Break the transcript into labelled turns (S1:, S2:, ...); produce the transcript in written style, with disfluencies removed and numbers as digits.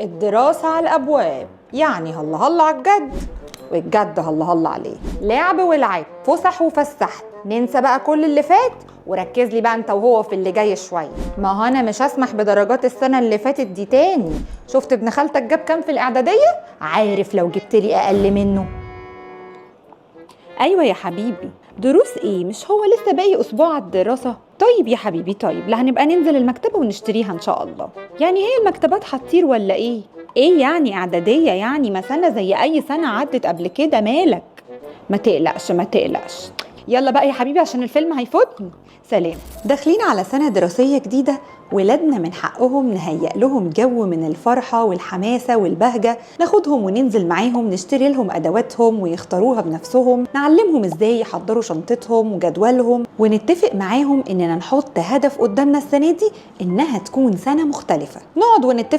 S1: الدراسة على الأبواب، يعني هلا هلا على الجد، والجد هلا هلا عليه. لعب ولعب، فسح وفسحت، ننسى بقى كل اللي فات وركز لي بقى انت وهو في اللي جاي شويه. ما هو انا مش هسمح بدرجات السنه اللي فاتت دي تاني. شفت ابن خالتك جاب كام في الاعداديه؟ عارف لو جبت لي اقل منه.
S2: ايوه يا حبيبي، دروس ايه؟ مش هو لسه باقي اسبوع على الدراسه؟ طيب يا حبيبي، طيب لا هنبقى ننزل المكتبه ونشتريها ان شاء الله. يعني هي المكتبات هتطير ولا ايه؟ ايه يعني اعداديه؟ يعني ما سنه زي اي سنه عدت قبل كده، مالك؟ ما تقلقش ما تقلقش. يلا بقى يا حبيبي عشان الفيلم هيفوتني. سلام.
S1: داخلين على سنة دراسية جديدة، ولادنا من حقهم نهيئ لهم جو من الفرحة والحماسة والبهجة، ناخدهم وننزل معاهم نشتري لهم أدواتهم ويختاروها بنفسهم، نعلمهم ازاي يحضروا شنطتهم وجدولهم، ونتفق معاهم إننا نحط هدف قدامنا السنة دي إنها تكون سنة مختلفة. نقعد ونتفق